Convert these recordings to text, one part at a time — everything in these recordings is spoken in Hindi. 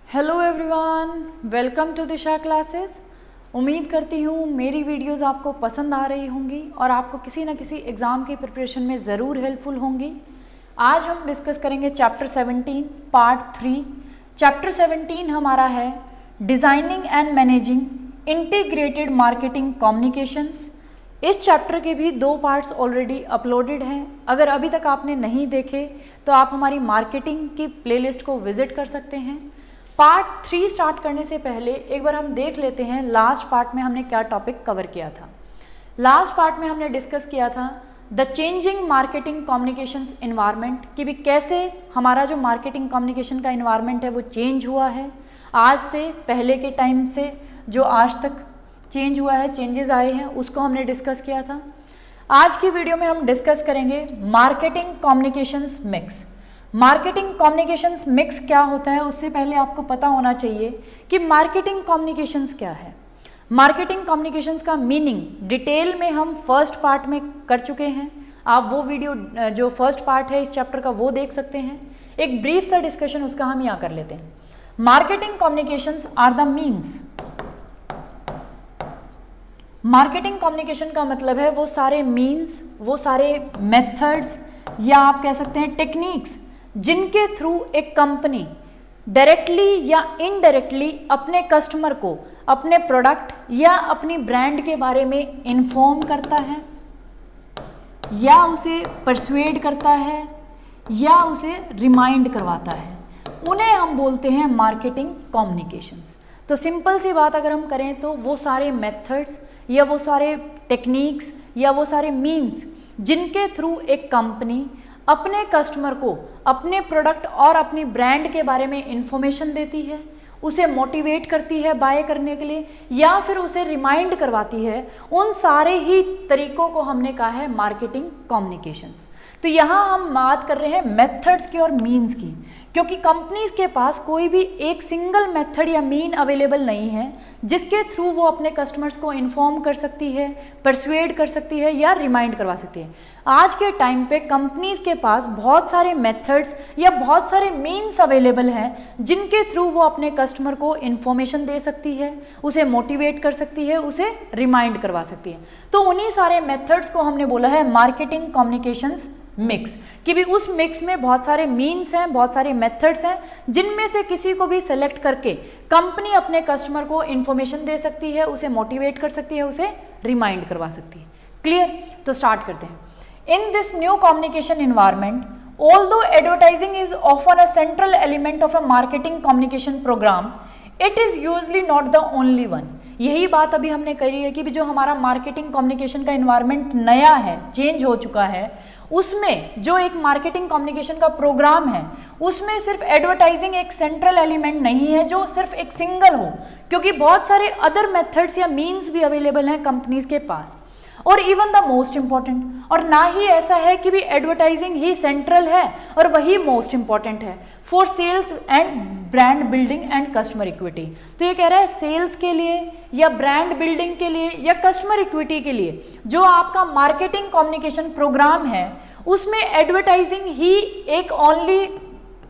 Hello everyone, welcome to Disha classes. उम्मीद करती हूँ मेरी वीडियोस आपको पसंद आ रही होंगी और आपको किसी न किसी एग्ज़ाम की प्रिपरेशन में ज़रूर हेल्पफुल होंगी। आज हम डिस्कस करेंगे चैप्टर 17 पार्ट 3। चैप्टर 17 हमारा है designing and managing integrated marketing communications. इस चैप्टर के भी 2 पार्ट्स ऑलरेडी अपलोडेड हैं। अगर अभी तक आपने नहीं देखे तो आप हमारी मार्केटिंग की प्लेलिस्ट को विजिट कर सकते हैं। पार्ट 3 स्टार्ट करने से पहले एक बार हम देख लेते हैं लास्ट पार्ट में हमने क्या टॉपिक कवर किया था। लास्ट पार्ट में हमने डिस्कस किया था the changing marketing communications environment, कि भी कैसे हमारा जो मार्केटिंग कम्युनिकेशन का इन्वायरमेंट है वो चेंज हुआ है आज से, पहले के टाइम से जो आज तक चेंज हुआ है, चेंजेस आए हैं, उसको हमने डिस्कस किया था। आज की वीडियो में हम डिस्कस करेंगे marketing communications mix. Marketing communications mix क्या होता है, उससे पहले आपको पता होना चाहिए कि मार्केटिंग कम्युनिकेशंस क्या है। मार्केटिंग कम्युनिकेशंस का मीनिंग डिटेल में हम फर्स्ट पार्ट में कर चुके हैं। आप वो वीडियो जो फर्स्ट पार्ट है इस चैप्टर का वो देख सकते हैं। एक ब्रीफ सा डिस्कशन उसका हम यहाँ कर लेते हैं। Marketing communications are the means. Marketing communication का मतलब है वो सारे मीन्स, वो सारे मेथड्स या आप कह सकते हैं टेक्निक्स जिनके थ्रू एक कंपनी डायरेक्टली या इनडायरेक्टली अपने कस्टमर को अपने प्रोडक्ट या अपनी ब्रांड के बारे में इन्फॉर्म करता है या उसे परसुएड करता है या उसे रिमाइंड करवाता है, उन्हें हम बोलते हैं मार्केटिंग कम्युनिकेशंस। तो सिंपल सी बात अगर हम करें तो वो सारे मेथड्स या वो सारे टेक्निक्स या वो सारे मीन्स जिनके थ्रू एक कंपनी अपने कस्टमर को अपने प्रोडक्ट और अपनी ब्रांड के बारे में इंफॉर्मेशन देती है, उसे मोटिवेट करती है बाय करने के लिए या फिर उसे रिमाइंड करवाती है, उन सारे ही तरीकों को हमने कहा है मार्केटिंग कम्युनिकेशंस। तो यहाँ हम बात कर रहे हैं मेथड्स की और मीन्स की, क्योंकि कंपनीज के पास कोई भी एक सिंगल मेथड या मीन अवेलेबल नहीं है जिसके थ्रू वो अपने कस्टमर्स को इन्फॉर्म कर सकती है, परसुएड कर सकती है या रिमाइंड करवा सकती है। आज के टाइम पे कंपनीज के पास बहुत सारे मेथड्स या बहुत सारे मीन्स अवेलेबल हैं जिनके थ्रू वो अपने कस्टमर को इन्फॉर्मेशन दे सकती है, उसे मोटिवेट कर सकती है, उसे रिमाइंड करवा सकती है। तो उन्हीं सारे मेथड्स को हमने बोला है मार्केटिंग कम्युनिकेशंस मिक्स, कि भी उस मिक्स में बहुत सारे मीन्स हैं, बहुत सारे मेथड्स हैं जिनमें से किसी को भी सेलेक्ट करके कंपनी अपने कस्टमर को इन्फॉर्मेशन दे सकती है, उसे मोटिवेट कर सकती है, उसे रिमाइंड करवा सकती है। क्लियर? तो स्टार्ट करते हैं। In this new communication environment, although advertising is often a central element of a marketing communication program, it is usually not the only one। यही बात अभी हमने करी है कि भी जो हमारा मार्केटिंग कम्युनिकेशन का इन्वायरमेंट नया है, चेंज हो चुका है, उसमें जो एक मार्केटिंग कम्युनिकेशन का प्रोग्राम है उसमें सिर्फ एडवर्टाइजिंग एक सेंट्रल एलिमेंट नहीं है जो सिर्फ एक सिंगल हो, क्योंकि बहुत सारे अदर मेथड्स या मीन्स भी अवेलेबल हैं कंपनीज के पास, और इवन द मोस्ट इंपॉर्टेंट। और ना ही ऐसा है कि भी एडवर्टाइजिंग ही सेंट्रल है और वही मोस्ट इंपॉर्टेंट है for sales and brand building and customer equity. तो ये कह रहा है सेल्स के लिए या ब्रांड बिल्डिंग के लिए या कस्टमर इक्विटी के लिए जो आपका मार्केटिंग कम्युनिकेशन प्रोग्राम है उसमें एडवर्टाइजिंग ही एक ओनली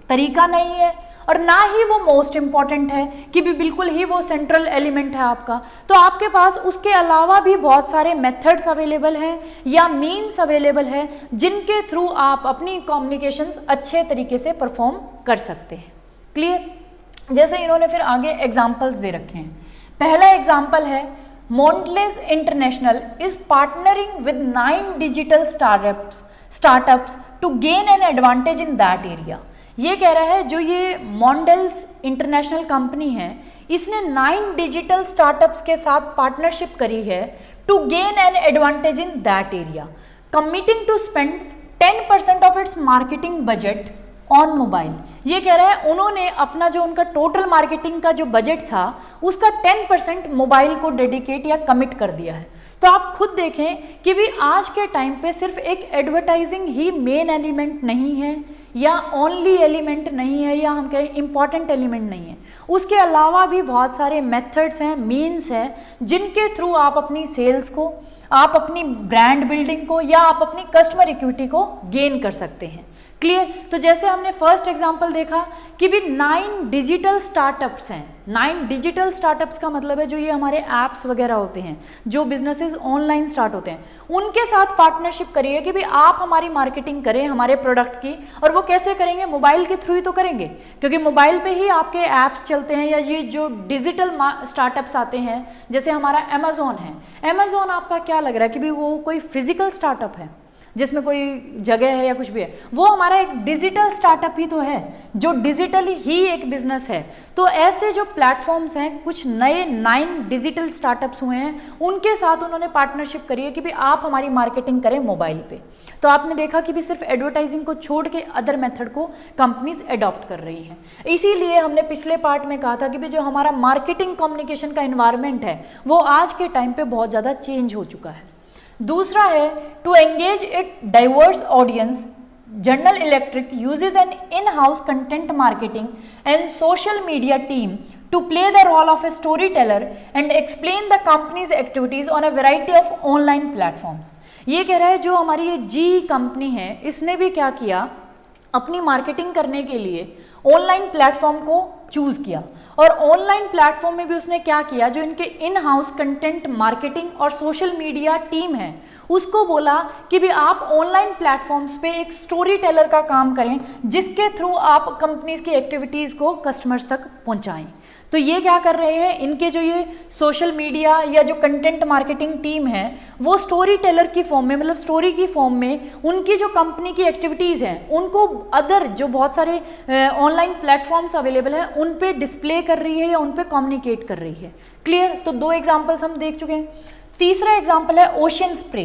तरीका नहीं है और ना ही वो मोस्ट इंपॉर्टेंट है कि भी बिल्कुल ही वो सेंट्रल एलिमेंट है आपका। तो आपके पास उसके अलावा भी बहुत सारे मेथड्स अवेलेबल हैं या मीन्स अवेलेबल है जिनके थ्रू आप अपनी कम्युनिकेशंस अच्छे तरीके से परफॉर्म कर सकते हैं। क्लियर? जैसे इन्होंने फिर आगे एग्जाम्पल्स दे रखे हैं। पहला एग्जाम्पल है Montless international is partnering with 9 digital startups to gain an advantage in that area. ये कह रहा है जो ये मॉन्डेल्स इंटरनेशनल कंपनी है इसने 9 डिजिटल स्टार्टअप्स के साथ पार्टनरशिप करी है to gain an advantage in that area, committing to spend 10% of its marketing budget on mobile. ये कह रहा है उन्होंने अपना जो उनका टोटल मार्केटिंग का जो बजट था उसका 10% मोबाइल को डेडिकेट या कमिट कर दिया है। तो तो आप खुद देखें कि भी आज के टाइम पे सिर्फ एक एडवर्टाइजिंग ही मेन एलिमेंट नहीं है, या ओनली एलिमेंट नहीं है, या हम कहें इंपॉर्टेंट एलिमेंट नहीं है। उसके अलावा भी बहुत सारे मेथड्स हैं, मीन्स हैं, जिनके थ्रू आप अपनी सेल्स को, आप अपनी ब्रांड बिल्डिंग को, या आप अपनी कस्टमर इक्विटी को गेन कर सकते हैं। क्लियर? तो जैसे हमने फर्स्ट एग्जांपल देखा कि भी 9 डिजिटल स्टार्टअप्स हैं। 9 डिजिटल स्टार्टअप्स का मतलब है जो ये हमारे ऐप्स वगैरह होते हैं, जो बिजनेसेस ऑनलाइन स्टार्ट होते हैं, उनके साथ पार्टनरशिप करिए कि भी आप हमारी मार्केटिंग करें हमारे प्रोडक्ट की। और वो कैसे करेंगे? मोबाइल के थ्रू ही तो करेंगे, क्योंकि मोबाइल पे ही आपके ऐप्स चलते हैं, या ये जो डिजिटल स्टार्टअप्स आते हैं, जैसे हमारा अमेजोन है। अमेजोन आपका क्या लग रहा है कि भी वो कोई फिजिकल स्टार्टअप है जिसमें कोई जगह है या कुछ भी है? वो हमारा एक डिजिटल स्टार्टअप ही तो है, जो डिजिटली ही एक बिजनेस है। तो ऐसे जो प्लेटफॉर्म्स हैं, कुछ नए 9 डिजिटल स्टार्टअप्स हुए हैं, उनके साथ उन्होंने पार्टनरशिप करी है कि भी आप हमारी मार्केटिंग करें मोबाइल पे। तो आपने देखा कि भी सिर्फ एडवर्टाइजिंग को छोड़ के अदर मेथड को कंपनीज अडॉप्ट कर रही हैं। इसीलिए हमने पिछले पार्ट में कहा था कि भी जो हमारा मार्केटिंग कम्युनिकेशन का एनवायरमेंट है वो आज के टाइम पे बहुत ज़्यादा चेंज हो चुका है। दूसरा है to engage a diverse audience, General Electric uses an in house content marketing and social media team to play the role of a storyteller and explain the company's activities on a variety of online platforms। ये कह रहा है जो हमारी ये जी कंपनी है, इसने भी क्या किया, अपनी मार्केटिंग करने के लिए ऑनलाइन प्लेटफॉर्म को चूज किया। और ऑनलाइन प्लेटफॉर्म में भी उसने क्या किया, जो इनके इन हाउस कंटेंट मार्केटिंग और सोशल मीडिया टीम है, उसको बोला कि भी आप ऑनलाइन प्लेटफॉर्म्स पे एक स्टोरी टेलर का काम करें, जिसके थ्रू आप कंपनीज की एक्टिविटीज को कस्टमर्स तक पहुंचाएं। तो ये क्या कर रहे हैं, इनके जो ये सोशल मीडिया या जो कंटेंट मार्केटिंग टीम है, वो स्टोरी टेलर की फॉर्म में, मतलब स्टोरी की फॉर्म में उनकी जो कंपनी की एक्टिविटीज़ हैं उनको अदर जो बहुत सारे ऑनलाइन प्लेटफॉर्म्स अवेलेबल हैं उन पे डिस्प्ले कर रही है या उन पे कम्युनिकेट कर रही है। क्लियर? तो 2 एग्जाम्पल्स हम देख चुके हैं। तीसरा एग्जाम्पल है ocean spray,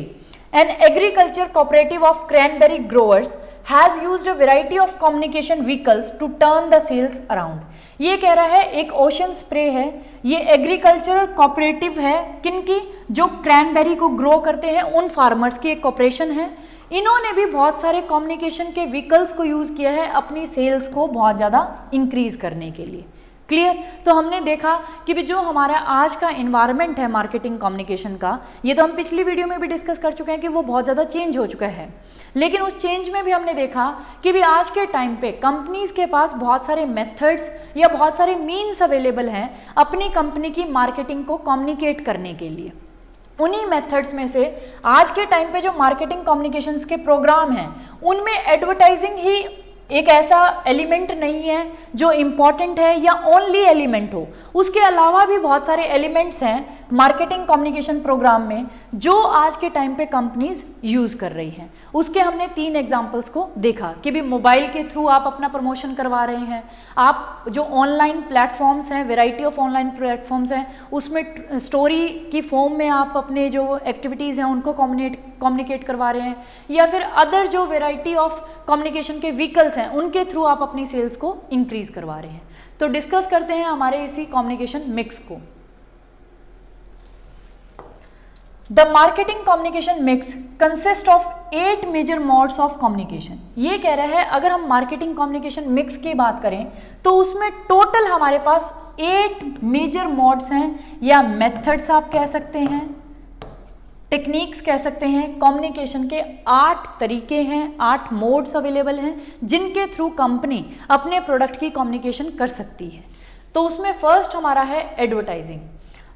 an agriculture cooperative of cranberry growers has used a variety of communication vehicles to turn the sales around। ये कह रहा है एक ओशन स्प्रे है, ये एग्रीकल्चरल कोऑपरेटिव है, किनकी? जो क्रैनबेरी को ग्रो करते हैं उन फार्मर्स की एक कॉर्पोरेशन है। इन्होंने भी बहुत सारे कम्युनिकेशन के व्हीकल्स को यूज किया है अपनी सेल्स को बहुत ज़्यादा इंक्रीज करने के लिए। क्लियर? तो हमने देखा कि भी जो हमारा आज का इन्वायरमेंट है मार्केटिंग कम्युनिकेशन का, ये तो हम पिछली वीडियो में भी डिस्कस कर चुके हैं कि वो बहुत ज़्यादा चेंज हो चुका है। लेकिन उस चेंज में भी हमने देखा कि भी आज के टाइम पे कंपनीज के पास बहुत सारे मेथड्स या बहुत सारे मीन्स अवेलेबल हैं अपनी कंपनी की मार्केटिंग को कम्युनिकेट करने के लिए। उन्हीं मेथड्स में से आज के टाइम पे जो मार्केटिंग कम्युनिकेशंस के प्रोग्राम हैं, उनमें एडवर्टाइजिंग ही एक ऐसा एलिमेंट नहीं है जो इम्पॉर्टेंट है या ओनली एलिमेंट हो। उसके अलावा भी बहुत सारे एलिमेंट्स हैं मार्केटिंग कम्युनिकेशन प्रोग्राम में जो आज के टाइम पे कंपनीज यूज कर रही हैं। उसके हमने 3 एग्जांपल्स को देखा कि भी मोबाइल के थ्रू आप अपना प्रमोशन करवा रहे हैं, आप जो ऑनलाइन प्लेटफॉर्म्स हैं, वैरायटी ऑफ ऑनलाइन प्लेटफॉर्म्स हैं, उसमें स्टोरी की फॉर्म में आप अपने जो एक्टिविटीज़ हैं उनको कम्युनिकेट करवा रहे हैं, या फिर अदर जो वैरायटी ऑफ कम्युनिकेशन के व्हीकल्स हैं उनके थ्रू आप अपनी सेल्स को इंक्रीज करवा रहे हैं। तो डिस्कस करते हैं हमारे इसी कम्युनिकेशन मिक्स को। The marketing communication mix consist of 8 major modes of communication. ये कह रहा है अगर हम मार्केटिंग कम्युनिकेशन मिक्स की बात करें तो उसमें टोटल हमारे पास 8 मेजर मोड्स हैं, या मेथड्स आप कह सकते हैं, टेक्निक्स कह सकते हैं। कम्युनिकेशन के 8 तरीके हैं, 8 मोड्स अवेलेबल हैं जिनके थ्रू कंपनी अपने प्रोडक्ट की कम्युनिकेशन कर सकती है। तो उसमें फर्स्ट हमारा है एडवर्टाइजिंग।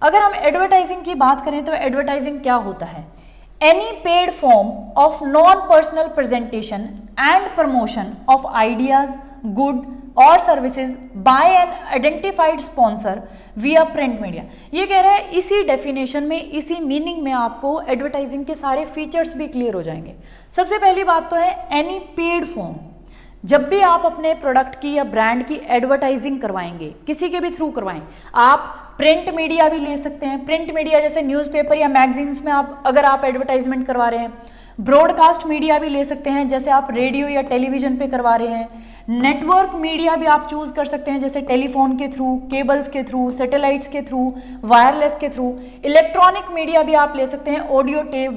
अगर हम एडवर्टाइजिंग की बात करें तो एडवर्टाइजिंग क्या होता है? Any paid form of non personal presentation and promotion of ideas, good और services by an identified sponsor via print media. ये कह रहा है इसी डेफिनेशन में, इसी मीनिंग में आपको एडवर्टाइजिंग के सारे फीचर्स भी क्लियर हो जाएंगे। सबसे पहली बात तो है एनी पेड फॉर्म। जब भी आप अपने प्रोडक्ट की या ब्रांड की एडवर्टाइजिंग करवाएंगे, किसी के भी थ्रू करवाएं, आप प्रिंट मीडिया भी ले सकते हैं। प्रिंट मीडिया जैसे न्यूज़पेपर या मैगजीन्स में आप अगर आप एडवर्टाइजमेंट करवा रहे हैं, ब्रॉडकास्ट मीडिया भी ले सकते हैं, जैसे आप रेडियो या टेलीविजन पे करवा रहे हैं। नेटवर्क मीडिया भी आप चूज कर सकते हैं, जैसे टेलीफोन के थ्रू, केबल्स के थ्रू, सैटेलाइट्स के थ्रू, वायरलेस के थ्रू। इलेक्ट्रॉनिक मीडिया भी आप ले सकते हैं, ऑडियो टेप,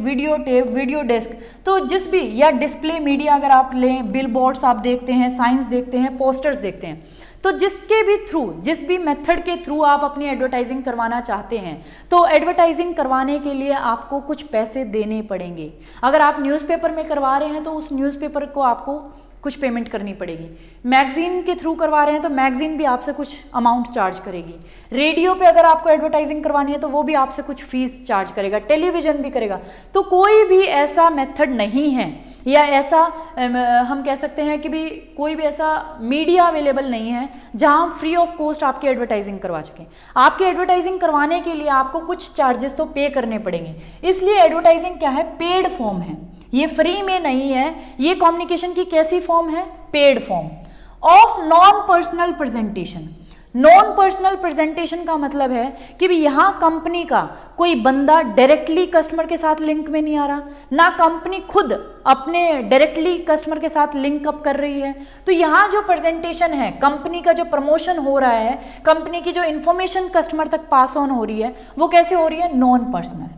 वीडियो डिस्क, तो जिस भी, या डिस्प्ले मीडिया अगर आप लें, बिलबोर्ड्स आप देखते हैं, साइंस देखते हैं, पोस्टर्स देखते हैं, तो जिसके भी थ्रू, जिस भी मेथड के थ्रू आप अपनी एडवर्टाइजिंग करवाना चाहते हैं, तो एडवर्टाइजिंग करवाने के लिए आपको कुछ पैसे देने पड़ेंगे। अगर आप न्यूज़पेपर में करवा रहे हैं तो उस न्यूज़पेपर को आपको कुछ पेमेंट करनी पड़ेगी। मैगजीन के थ्रू करवा रहे हैं तो मैगजीन भी आपसे कुछ अमाउंट चार्ज करेगी। रेडियो पे अगर आपको एडवर्टाइजिंग करवानी है तो वो भी आपसे कुछ फीस चार्ज करेगा, टेलीविजन भी करेगा। तो कोई भी ऐसा मेथड नहीं है, या ऐसा हम कह सकते हैं कि भी कोई भी ऐसा मीडिया अवेलेबल नहीं है जहां हम फ्री ऑफ कॉस्ट आपकी एडवर्टाइजिंग करवा सकें। आपकी एडवर्टाइजिंग करवाने के लिए आपको कुछ चार्जेस तो पे करने पड़ेंगे, इसलिए एडवर्टाइजिंग क्या है, पेड फॉर्म है, ये फ्री में नहीं है। ये कम्युनिकेशन की कैसी फॉर्म है, paid form of non personal presentation. Non personal presentation का मतलब है कि भी यहां कंपनी का कोई बंदा डायरेक्टली कस्टमर के साथ लिंक में नहीं आ रहा, ना कंपनी खुद अपने डायरेक्टली कस्टमर के साथ लिंक अप कर रही है। तो यहां जो प्रेजेंटेशन है, कंपनी का जो प्रमोशन हो रहा है, कंपनी की जो इंफॉर्मेशन कस्टमर तक पास ऑन हो रही है, वो कैसे हो रही है, नॉन पर्सनल।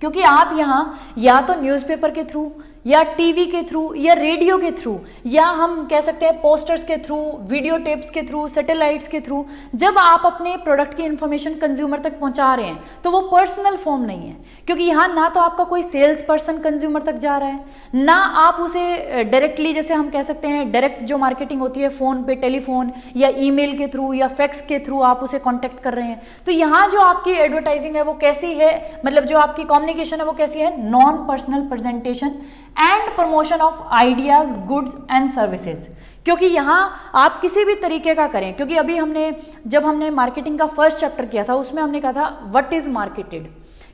क्योंकि आप यहाँ या तो न्यूज़पेपर के थ्रू, या टीवी के थ्रू, या रेडियो के थ्रू, या हम कह सकते हैं पोस्टर्स के थ्रू, वीडियो टेप्स के थ्रू, सैटेलाइट्स के थ्रू, जब आप अपने प्रोडक्ट की इंफॉर्मेशन कंज्यूमर तक पहुंचा रहे हैं तो वो पर्सनल फॉर्म नहीं है। क्योंकि यहाँ ना तो आपका कोई सेल्स पर्सन कंज्यूमर तक जा रहा है, ना आप उसे डायरेक्टली, जैसे हम कह सकते हैं डायरेक्ट जो मार्केटिंग होती है फ़ोन पे, टेलीफोन या ईमेल के थ्रू या फैक्स के थ्रू आप उसे कॉन्टैक्ट कर रहे हैं। तो यहाँ जो आपकी एडवर्टाइजिंग है वो कैसी है, मतलब जो आपकी कम्युनिकेशन है वो कैसी है, non personal presentation and promotion of ideas, goods and services. क्योंकि यहाँ आप किसी भी तरीके का करें, क्योंकि अभी जब हमने मार्केटिंग का फर्स्ट चैप्टर किया था उसमें हमने कहा था व्हाट इज मार्केटेड,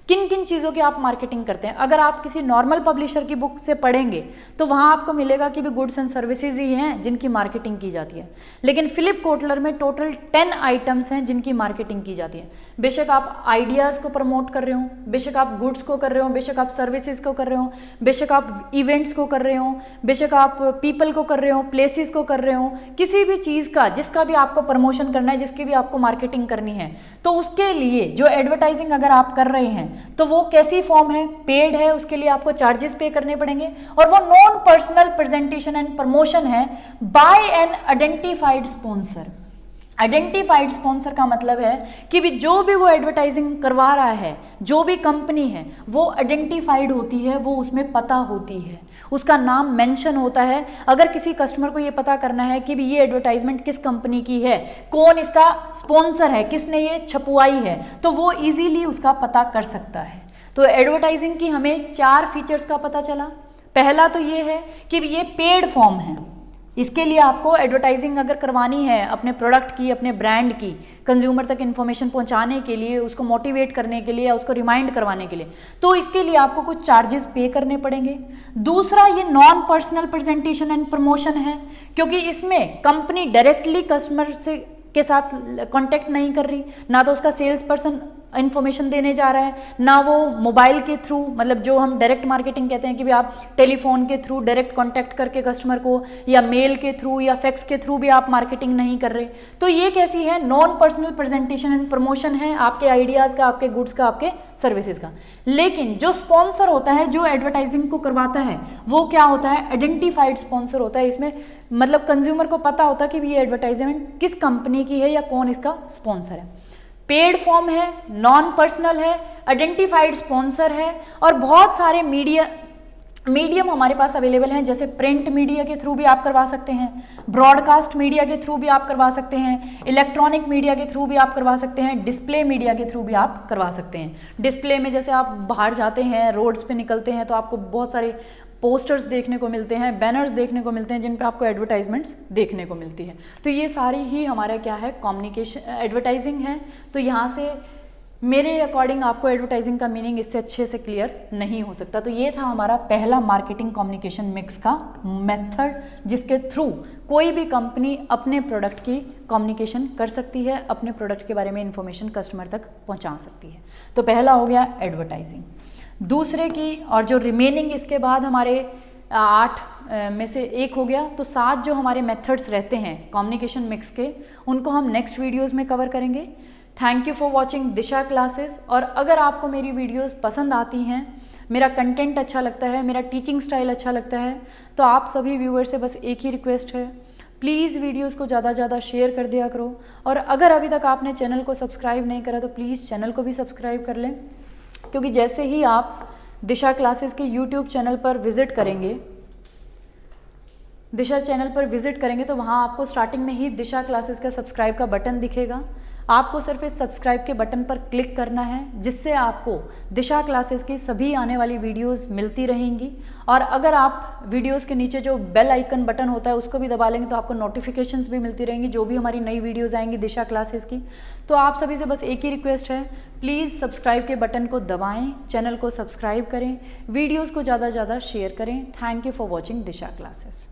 किन किन चीज़ों की आप मार्केटिंग करते हैं। अगर आप किसी नॉर्मल पब्लिशर की बुक से पढ़ेंगे तो वहाँ आपको मिलेगा कि भी गुड्स एंड सर्विसेज ही हैं जिनकी मार्केटिंग की जाती है, लेकिन फिलिप कोटलर में टोटल 10 आइटम्स हैं जिनकी मार्केटिंग की जाती है। बेशक आप आइडियाज़ को प्रमोट कर रहे हो, बेशक आप गुड्स को कर रहे हो, बेशक आप सर्विसेज को कर रहे हो, बेशक आप इवेंट्स को कर रहे हो, बेशक आप पीपल को कर रहे हो, प्लेसेस को कर रहे हो, किसी भी चीज़ का जिसका भी आपको प्रमोशन करना है, जिसकी भी आपको मार्केटिंग करनी है, तो उसके लिए जो एडवर्टाइजिंग अगर आप कर रहे हैं तो वो कैसी फॉर्म है, पेड है, उसके लिए आपको चार्जेस पे करने पड़ेंगे। और वो non personal presentation and promotion है by an identified sponsor. Identified sponsor का मतलब है कि भी जो भी वो एडवर्टाइजिंग करवा रहा है, जो भी कंपनी है, वो आइडेंटिफाइड होती है, वो उसमें पता होती है, उसका नाम मेंशन होता है। अगर किसी कस्टमर को ये पता करना है कि भी ये एडवर्टाइजमेंट किस कंपनी की है, कौन इसका स्पॉन्सर है, किसने ये छपवाई है, तो वो इजीली उसका पता कर सकता है। तो एडवर्टाइजिंग की हमें 4 फीचर्स का पता चला। पहला तो ये है कि ये पेड फॉर्म है, इसके लिए आपको एडवर्टाइजिंग अगर करवानी है अपने प्रोडक्ट की, अपने ब्रांड की, कंज्यूमर तक इन्फॉर्मेशन पहुंचाने के लिए, उसको मोटिवेट करने के लिए, उसको रिमाइंड करवाने के लिए, तो इसके लिए आपको कुछ चार्जेस पे करने पड़ेंगे। दूसरा, ये non personal presentation and promotion है, क्योंकि इसमें कंपनी डायरेक्टली कस्टमर से के साथ कांटेक्ट नहीं कर रही, ना तो उसका सेल्स पर्सन इन्फॉर्मेशन देने जा रहा है, ना वो मोबाइल के थ्रू, मतलब जो हम डायरेक्ट मार्केटिंग कहते हैं कि भी आप टेलीफोन के थ्रू डायरेक्ट कांटेक्ट करके कस्टमर को, या मेल के थ्रू या फैक्स के थ्रू भी आप मार्केटिंग नहीं कर रहे। तो ये कैसी है, non personal presentation and promotion है आपके आइडियाज़ का, आपके गुड्स का, आपके सर्विसेज का। लेकिन जो स्पॉन्सर होता है, जो एडवर्टाइजिंग को करवाता है, वो क्या होता है, आइडेंटिफाइड स्पॉन्सर होता है। इसमें मतलब कंज्यूमर को पता होता है कि ये एडवर्टाइजमेंट किस कंपनी की है या कौन इसका स्पॉन्सर है। पेड फॉर्म है, नॉन पर्सनल है, आइडेंटिफाइड स्पॉन्सर है, और बहुत सारे मीडियम हमारे पास अवेलेबल हैं, जैसे प्रिंट मीडिया के थ्रू भी आप करवा सकते हैं, ब्रॉडकास्ट मीडिया के थ्रू भी आप करवा सकते हैं, इलेक्ट्रॉनिक मीडिया के थ्रू भी आप करवा सकते हैं, डिस्प्ले मीडिया के थ्रू भी आप करवा सकते हैं। डिस्प्ले में जैसे आप बाहर जाते हैं, रोड्स पे निकलते हैं, तो आपको बहुत सारे पोस्टर्स देखने को मिलते हैं, बैनर्स देखने को मिलते हैं, जिन पे आपको एडवर्टाइजमेंट्स देखने को मिलती है। तो ये सारी ही हमारा क्या है, कम्युनिकेशन एडवर्टाइजिंग है। तो यहाँ से मेरे अकॉर्डिंग आपको एडवर्टाइजिंग का मीनिंग इससे अच्छे से क्लियर नहीं हो सकता। तो ये था हमारा पहला मार्केटिंग कम्युनिकेशन मिक्स का मेथड, जिसके थ्रू कोई भी कंपनी अपने प्रोडक्ट की कम्युनिकेशन कर सकती है, अपने प्रोडक्ट के बारे में इंफॉर्मेशन कस्टमर तक पहुंचा सकती है। तो पहला हो गया एडवर्टाइजिंग। दूसरे की, और जो रिमेनिंग इसके बाद हमारे 8 में से एक हो गया, तो 7 जो हमारे मेथड्स रहते हैं कम्युनिकेशन मिक्स के, उनको हम नेक्स्ट वीडियोस में कवर करेंगे। Thank you for watching Disha classes. और अगर आपको मेरी वीडियोस पसंद आती हैं, मेरा कंटेंट अच्छा लगता है, मेरा टीचिंग स्टाइल अच्छा लगता है, तो आप सभी व्यूअर से बस एक ही रिक्वेस्ट है, प्लीज़ वीडियोस को ज़्यादा से ज़्यादा शेयर कर दिया करो। और अगर अभी तक आपने चैनल को सब्सक्राइब नहीं करा तो प्लीज़ चैनल को भी सब्सक्राइब कर लें, क्योंकि जैसे ही आप दिशा क्लासेस के यूट्यूब चैनल पर विज़िट करेंगे, दिशा चैनल पर विज़िट करेंगे, तो वहाँ आपको स्टार्टिंग में ही दिशा क्लासेस का सब्सक्राइब का बटन दिखेगा। आपको सिर्फ इस सब्सक्राइब के बटन पर क्लिक करना है, जिससे आपको दिशा क्लासेस की सभी आने वाली वीडियोस मिलती रहेंगी। और अगर आप वीडियोस के नीचे जो बेल आइकन बटन होता है उसको भी दबा लेंगे तो आपको नोटिफिकेशंस भी मिलती रहेंगी, जो भी हमारी नई वीडियोस आएंगी दिशा क्लासेस की। तो आप सभी से बस एक ही रिक्वेस्ट है, प्लीज़ सब्सक्राइब के बटन को दबाएँ, चैनल को सब्सक्राइब करें, वीडियोज़ को ज़्यादा से ज़्यादा शेयर करें। Thank you for watching Disha classes.